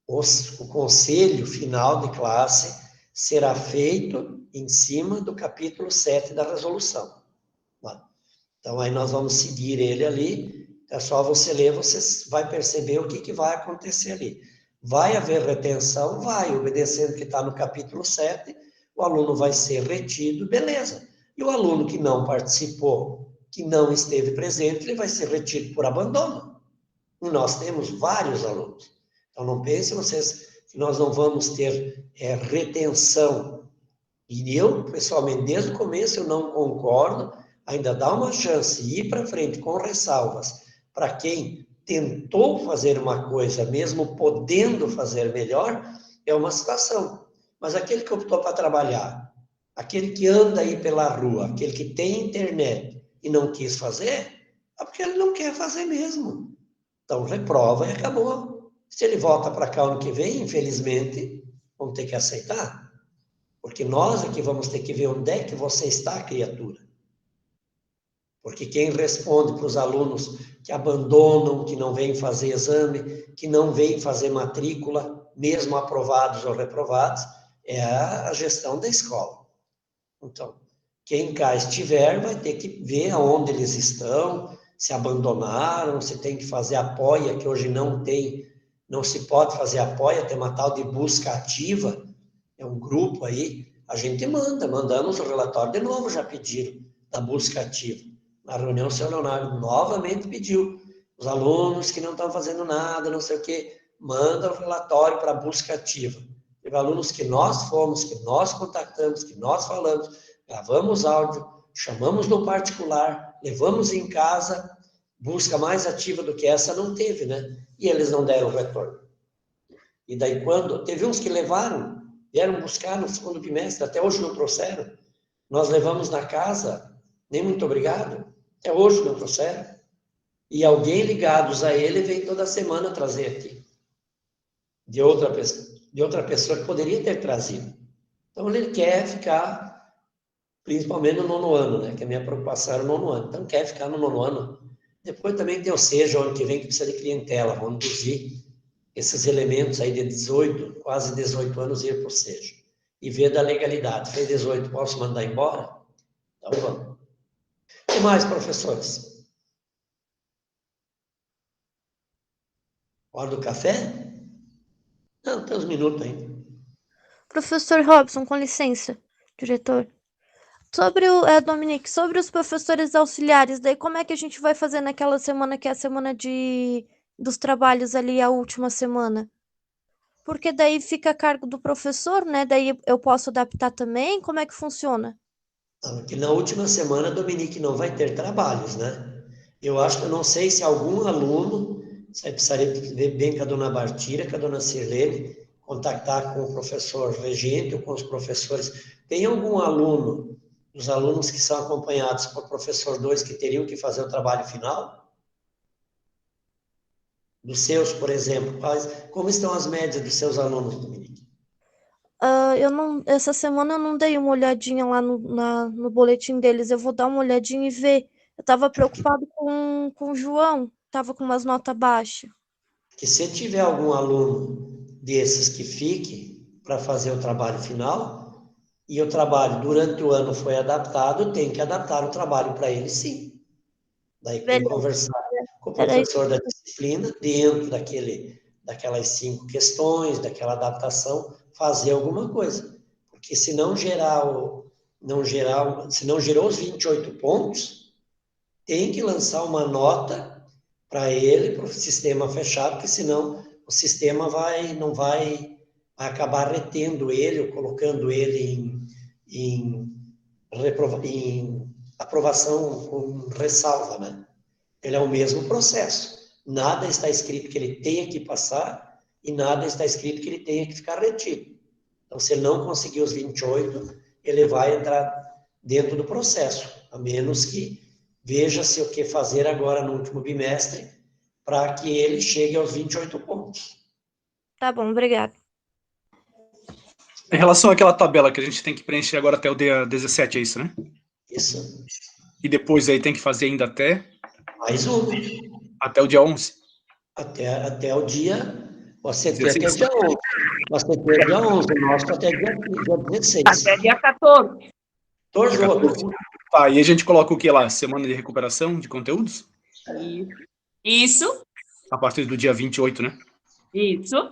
O conselho final de classe será feito em cima do capítulo 7 da resolução. Então, aí nós vamos seguir ele ali, é só você ler, você vai perceber o que vai acontecer ali. Vai haver retenção? Vai, obedecendo o que está no capítulo 7, o aluno vai ser retido, beleza. E o aluno que não participou, que não esteve presente, ele vai ser retido por abandono. E nós temos vários alunos. Então, não pensem vocês que nós não vamos ter retenção. E eu, pessoalmente, desde o começo, eu não concordo, ainda dá uma chance de ir para frente com ressalvas para quem tentou fazer uma coisa, mesmo podendo fazer melhor, é uma situação. Mas aquele que optou para trabalhar, aquele que anda aí pela rua, aquele que tem internet e não quis fazer, é porque ele não quer fazer mesmo. Então, reprova e acabou. Se ele volta para cá ano que vem, infelizmente, vamos ter que aceitar. Porque nós aqui vamos ter que ver onde é que você está, criatura. Porque quem responde para os alunos que abandonam, que não vêm fazer exame, que não vêm fazer matrícula, mesmo aprovados ou reprovados, é a gestão da escola. Então, quem cá estiver vai ter que ver aonde eles estão, se abandonaram, se tem que fazer apoia, que hoje não tem, não se pode fazer apoia, tem uma tal de busca ativa, é um grupo aí, a gente mandamos o relatório de novo, já pediram, da busca ativa. Na reunião, o senhor Leonardo novamente pediu, os alunos que não estão fazendo nada, não sei o quê, manda o relatório para a busca ativa. Teve alunos que nós fomos, que nós contactamos, que nós falamos, gravamos áudio, chamamos no particular, levamos em casa, busca mais ativa do que essa não teve, né? E eles não deram retorno. E daí quando, teve uns que levaram, vieram buscar no segundo bimestre, até hoje não trouxeram. Nós levamos na casa, nem muito obrigado, até hoje não trouxeram. E alguém ligados a ele vem toda semana trazer aqui. De outra pessoa que poderia ter trazido. Então ele quer ficar, principalmente no 9º ano, né? Que a minha preocupação era o 9º ano. Então quer ficar no 9º ano. Depois também tem o SEJA, o ano que vem, que precisa de clientela. Vamos induzir esses elementos aí de 18, quase 18 anos, ir para o SEJA. E ver da legalidade. Fez 18, posso mandar embora? Então vamos. O que mais, professores? Hora do café? Não, tem uns minutos ainda. Professor Robson, com licença, diretor. Sobre Dominique, sobre os professores auxiliares, daí como é que a gente vai fazer naquela semana que é a semana de dos trabalhos ali a última semana? Porque daí fica a cargo do professor, né? Daí eu posso adaptar também? Como é que funciona? Porque na última semana, Dominique, não vai ter trabalhos, né? Eu acho que eu não sei se algum aluno, você precisaria ver bem com a dona Bartira, com a dona Sirlene, contactar com o professor Regente ou com os professores. Tem algum aluno, os alunos que são acompanhados por professor 2 que teriam que fazer o trabalho final? Dos seus, por exemplo, como estão as médias dos seus alunos, Dominique? Essa semana eu não dei uma olhadinha lá no boletim deles. Eu vou dar uma olhadinha e ver. Eu tava preocupado com o João, tava com umas notas baixas. Que se tiver algum aluno desses que fique para fazer o trabalho final, e o trabalho durante o ano foi adaptado, tem que adaptar o trabalho para ele, sim. Daí tem que conversar com o professor da disciplina, dentro daquelas 5 questões, daquela adaptação, fazer alguma coisa. Porque se não se não gerou os 28 pontos, tem que lançar uma nota para ele, para o sistema fechado, porque senão o sistema não vai acabar retendo ele, ou colocando ele em aprovação com ressalva, né? Ele é o mesmo processo. Nada está escrito que ele tenha que passar e nada está escrito que ele tenha que ficar retido. Então, se ele não conseguir os 28, ele vai entrar dentro do processo, a menos que veja-se o que fazer agora no último bimestre para que ele chegue aos 28 pontos. Tá bom, obrigado. Em relação àquela tabela que a gente tem que preencher agora até o dia 17, é isso, né? Isso. E depois aí tem que fazer ainda mais uma. Até o dia 11? Até o dia... Você tem até dia 11. Você tem dia 11, o nosso até dia 16. Até dia 14. 14. Tá, e a gente coloca o que lá? Semana de recuperação de conteúdos? Isso. A partir do dia 28, né? Isso.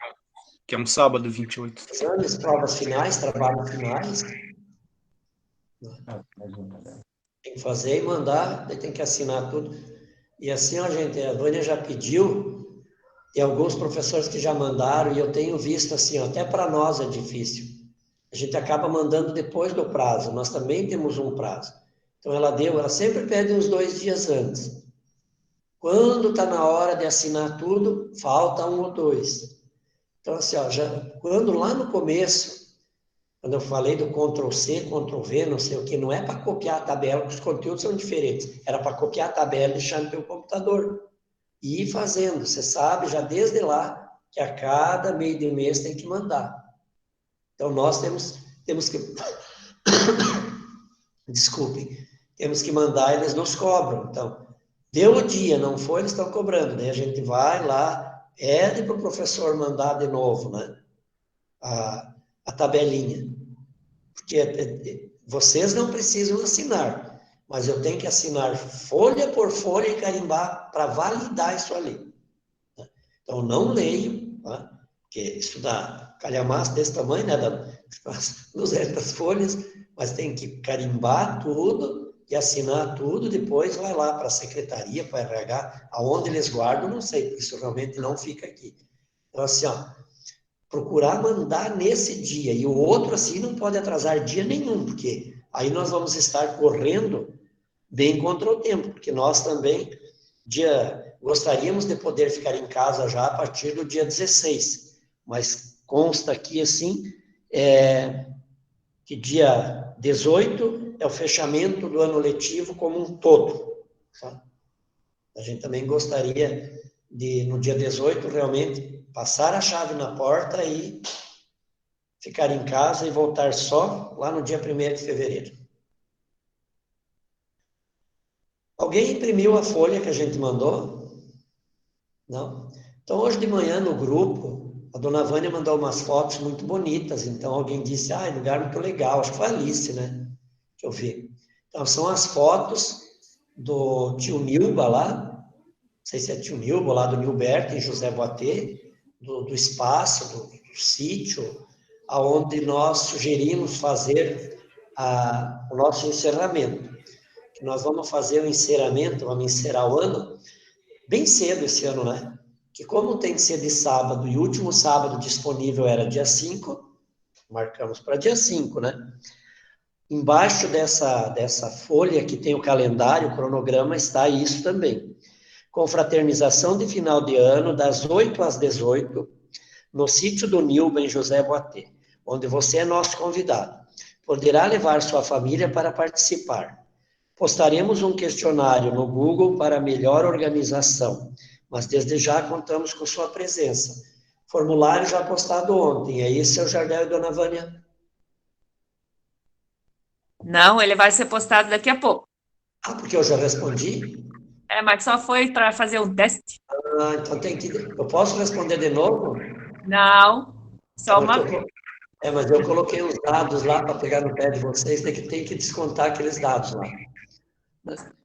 Que é um sábado, 28. Exames, provas finais, trabalhos finais. Tem que fazer e mandar, daí tem que assinar tudo. E assim, ó, gente, a Vânia já pediu, tem alguns professores que já mandaram, e eu tenho visto assim, ó, até para nós é difícil. A gente acaba mandando depois do prazo, nós também temos um prazo. Então ela sempre pede uns 2 dias antes. Quando está na hora de assinar tudo, falta 1 ou 2. Então, assim, ó, quando lá no começo, quando eu falei do Ctrl+C, Ctrl+V, não sei o que, não é para copiar a tabela, porque os conteúdos são diferentes. Era para copiar a tabela e deixar no teu computador. E ir fazendo. Você sabe, já desde lá, que a cada meio de mês tem que mandar. Então, nós temos que... Desculpem. Temos que mandar, eles nos cobram. Então, deu o dia, não foi, eles estão cobrando. Daí a gente vai lá, pede para o professor mandar de novo, né? A tabelinha. Porque vocês não precisam assinar, mas eu tenho que assinar folha por folha e carimbar para validar isso ali. Então, não leio, tá? Porque isso dá calhamaço desse tamanho, né? Dá 200 folhas, mas tem que carimbar tudo e assinar tudo, depois vai lá para a secretaria, para a RH, aonde eles guardam, não sei, porque isso realmente não fica aqui. Então, assim, ó, procurar mandar nesse dia, e o outro, assim, não pode atrasar dia nenhum, porque aí nós vamos estar correndo bem contra o tempo, porque nós também gostaríamos de poder ficar em casa já a partir do dia 16, mas consta aqui, assim, que dia 18 é o fechamento do ano letivo como um todo. Tá? A gente também gostaria de, no dia 18, realmente passar a chave na porta e ficar em casa e voltar só lá no dia 1º de fevereiro. Alguém imprimiu a folha que a gente mandou? Não? Então, hoje de manhã, no grupo, a dona Vânia mandou umas fotos muito bonitas, então alguém disse, lugar muito legal, acho que foi a Alice, né? Que eu vi. Então, são as fotos do tio Nilba lá, não sei se é tio Nilba, lá do Nilberto, em José Boatê, do espaço, do sítio, aonde nós sugerimos fazer o nosso encerramento. Nós vamos fazer o encerramento, vamos encerrar o ano bem cedo esse ano, né? que como tem que ser de sábado, e o último sábado disponível era dia 5, marcamos para dia 5, né? Embaixo dessa folha que tem o calendário, o cronograma, está isso também. Confraternização de final de ano, das 8 às 18, no sítio do Nilba, em José Boatê, onde você é nosso convidado. Poderá levar sua família para participar. Postaremos um questionário no Google para melhor organização, mas desde já contamos com sua presença. Formulário já postado ontem, é isso, seu Jardel e Dona Vânia? Não, ele vai ser postado daqui a pouco. Ah, porque eu já respondi? Mas só foi para fazer um teste. Ah, então tem que... Eu posso responder de novo? Não, só uma vez. Mas eu coloquei os dados lá para pegar no pé de vocês, tem que descontar aqueles dados lá.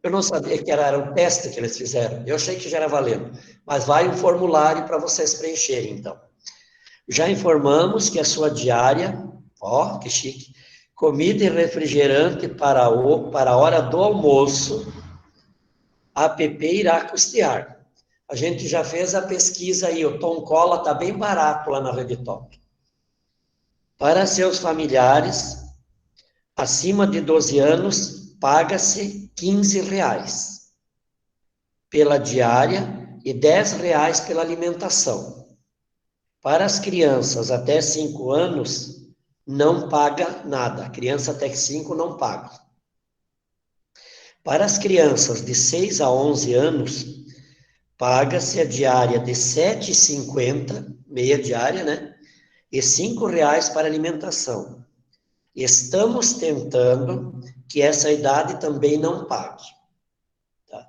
Eu não sabia que era um teste que eles fizeram. Eu achei que já era valendo. Mas vai um formulário para vocês preencherem, então. Já informamos que a sua diária, ó, que chique, comida e refrigerante para a hora do almoço, a APP irá custear. A gente já fez a pesquisa aí, o Tom Cola está bem barato lá na Rede Top. Para seus familiares, acima de 12 anos, paga-se R$ 15 pela diária e R$ 10 pela alimentação. Para as crianças até 5 anos, não paga nada. Criança até 5 não paga. Para as crianças de 6 a 11 anos, paga-se a diária de R$ 7,50, meia diária, né? E R$ 5 para alimentação. Estamos tentando que essa idade também não pague. Tá?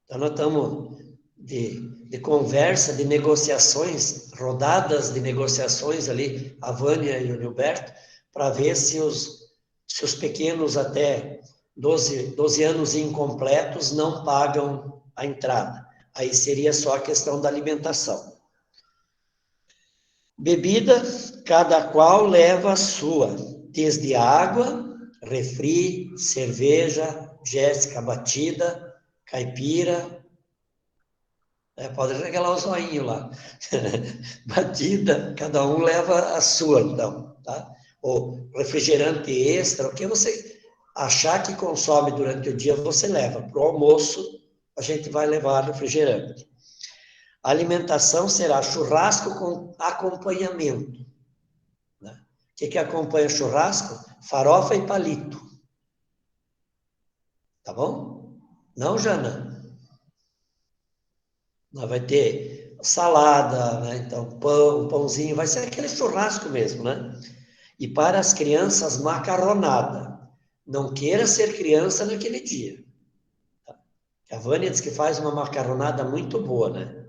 Então, nós estamos de conversa, de negociações, rodadas de negociações ali, a Vânia e o Gilberto, para ver se os pequenos até 12 anos incompletos não pagam a entrada. Aí seria só a questão da alimentação. Bebida, cada qual leva a sua, desde água, refri, cerveja, jéssica batida, caipira, pode regalar o zoinho lá, batida, cada um leva a sua, então, tá? Ou refrigerante extra, o que você achar que consome durante o dia, você leva. Para o almoço, a gente vai levar refrigerante. A alimentação será churrasco com acompanhamento. Né? O que acompanha churrasco? Farofa e palito. Tá bom? Não, Jana? Nós vai ter salada, né? Então pão, pãozinho, vai ser aquele churrasco mesmo, né? E para as crianças, macarronada. Não queira ser criança naquele dia. Tá? A Vânia diz que faz uma macarronada muito boa, né?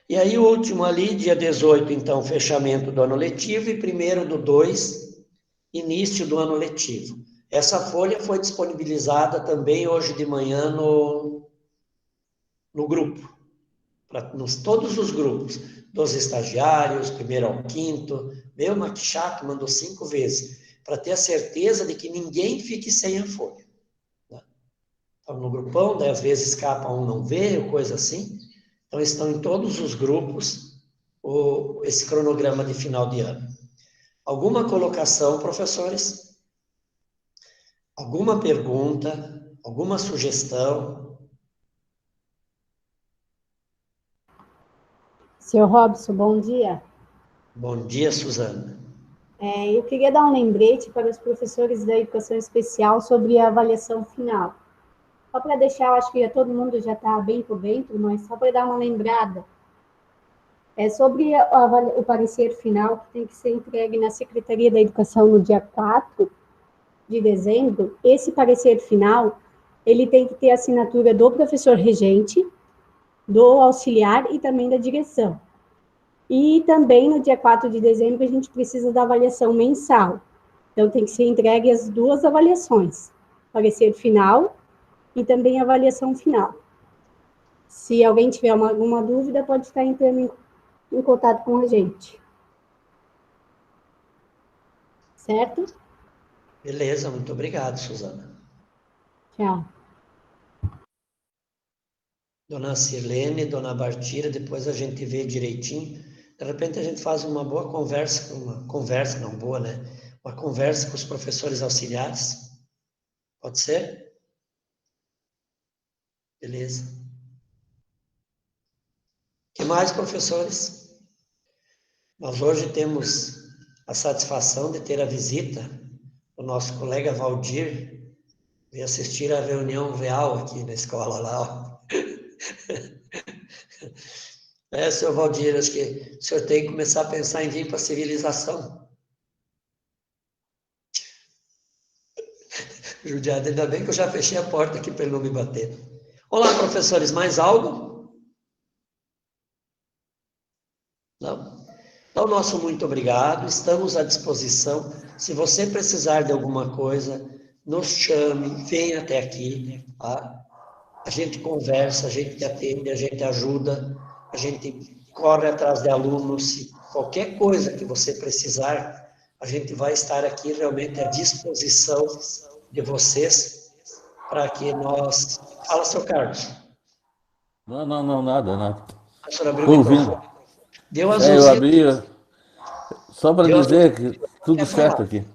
E aí, o último ali, dia 18, então, fechamento do ano letivo, e 1º/2, início do ano letivo. Essa folha foi disponibilizada também hoje de manhã no grupo, todos os grupos, dos estagiários, 1º ao 5º, meu, mas que chato, mandou 5 vezes, para ter a certeza de que ninguém fique sem a folha. Né? Então, no grupão, daí às vezes escapa um, não vê, ou coisa assim. Então, estão em todos os grupos esse cronograma de final de ano. Alguma colocação, professores? Alguma pergunta? Alguma sugestão? Senhor Robson, bom dia. Bom dia, Suzana. Eu queria dar um lembrete para os professores da educação especial sobre a avaliação final. Só para deixar, eu acho que todo mundo já está bem por dentro, mas só para dar uma lembrada. Sobre o parecer final, que tem que ser entregue na Secretaria da Educação no dia 4 de dezembro, esse parecer final, ele tem que ter a assinatura do professor regente, do auxiliar e também da direção. E também, no dia 4 de dezembro, a gente precisa da avaliação mensal. Então, tem que ser entregue as 2 avaliações, parecer final e também avaliação final. Se alguém tiver alguma dúvida, pode estar entrando em contato com a gente. Certo? Beleza, muito obrigado, Suzana. Tchau. Dona Sirlene, Dona Bartira, depois a gente vê direitinho. De repente a gente faz uma boa conversa, não boa, né? Uma conversa com os professores auxiliares. Pode ser? Beleza. O que mais, professores? Nós hoje temos a satisfação de ter a visita do nosso colega Valdir, veio assistir a reunião real aqui na escola lá, ó. Senhor Valdir, acho que o senhor tem que começar a pensar em vir para a civilização. Judiado, ainda bem que eu já fechei a porta aqui para ele não me bater. Olá, professores, mais algo? Não? Então, nosso muito obrigado, estamos à disposição. Se você precisar de alguma coisa, nos chame, venha até aqui, tá? A gente conversa, a gente atende, a gente ajuda, a gente corre atrás de alunos. Se qualquer coisa que você precisar, a gente vai estar aqui realmente à disposição de vocês para que nós... Fala, seu Carlos. Não, nada. Estou ouvindo. Deu as eu abri, só para dizer que tudo certo aqui.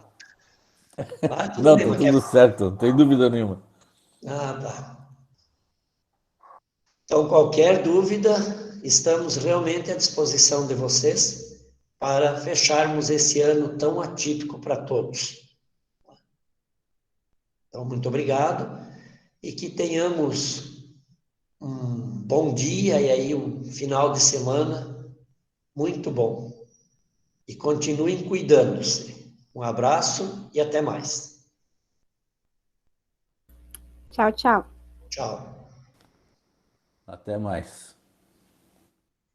Não, está tudo certo, não tem dúvida nenhuma. Ah, tá. Então, qualquer dúvida, estamos realmente à disposição de vocês para fecharmos esse ano tão atípico para todos. Então, muito obrigado e que tenhamos um bom dia e aí um final de semana muito bom. E continuem cuidando-se. Um abraço e até mais. Tchau, tchau. Tchau. Até mais.